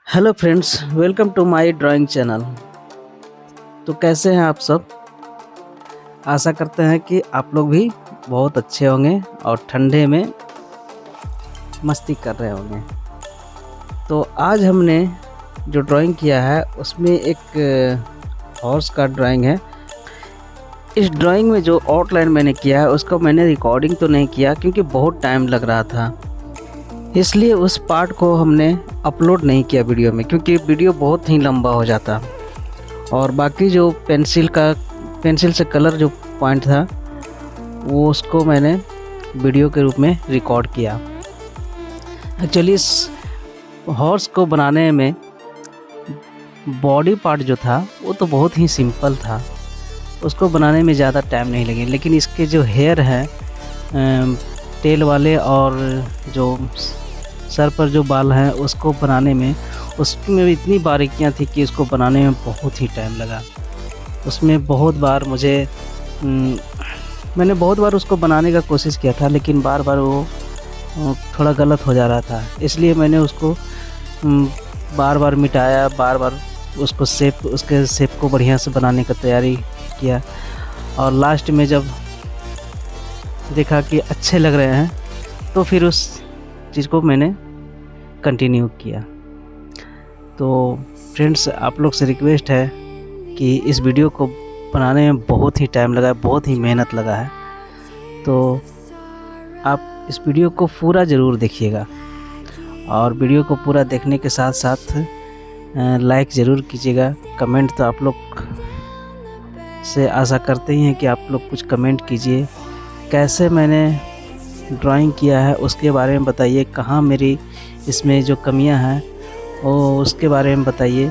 Hello friends, welcome to my drawing channel. तो कैसे हैं आप सब? आशा करते हैं कि आप लोग भी बहुत अच्छे होंगे और ठंडे में मस्ती कर रहे होंगे। तो आज हमने जो ड्राइंग किया है उसमें एक हॉर्स का ड्राइंग है। इस ड्राइंग में जो आउटलाइन मैंने किया है उसको मैंने रिकॉर्डिंग तो नहीं किया क्योंकि बहुत टाइम लग रहा था, इसलिए उस पार्ट को हमने अपलोड नहीं किया वीडियो में, क्योंकि वीडियो बहुत ही लंबा हो जाता। और बाकी जो पेंसिल से कलर जो पॉइंट था वो उसको मैंने वीडियो के रूप में रिकॉर्ड किया। एक्चुअली इस हॉर्स को बनाने में बॉडी पार्ट जो था वो तो बहुत ही सिंपल था, उसको बनाने में ज़्यादा टाइम नहीं लगे, लेकिन इसके जो हेयर हैं टेल वाले और जो सर पर जो बाल हैं उसको बनाने में, उसमें इतनी बारीकियां थी कि इसको बनाने में बहुत ही टाइम लगा। उसमें बहुत बार मैंने बहुत बार उसको बनाने का कोशिश किया था, लेकिन बार बार वो थोड़ा गलत हो जा रहा था, इसलिए मैंने उसको बार बार मिटाया, बार बार उसके शेप को बढ़िया से बनाने का तैयारी किया। और लास्ट में जब देखा कि अच्छे लग रहे हैं तो फिर उस चीज़ को मैंने कंटिन्यू किया। तो फ्रेंड्स, आप लोग से रिक्वेस्ट है कि इस वीडियो को बनाने में बहुत ही टाइम लगा है, बहुत ही मेहनत लगा है, तो आप इस वीडियो को पूरा ज़रूर देखिएगा। और वीडियो को पूरा देखने के साथ साथ लाइक ज़रूर कीजिएगा। कमेंट तो आप लोग से आशा करते ही हैं कि आप लोग कुछ कमेंट कीजिए, कैसे मैंने ड्राइंग किया है उसके बारे में बताइए, कहाँ मेरी इसमें जो कमियां हैं वो उसके बारे में बताइए,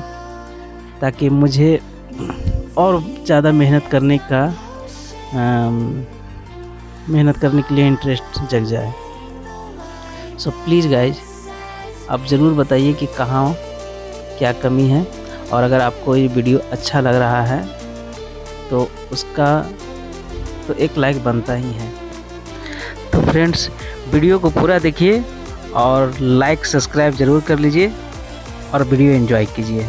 ताकि मुझे और ज़्यादा मेहनत करने के लिए इंटरेस्ट जग जाए। सो प्लीज़ गाइज, आप ज़रूर बताइए कि कहाँ क्या कमी है, और अगर आपको ये वीडियो अच्छा लग रहा है तो उसका तो एक लाइक बनता ही है। तो फ्रेंड्स, वीडियो को पूरा देखिए और लाइक सब्सक्राइब ज़रूर कर लीजिए और वीडियो एंजॉय कीजिए।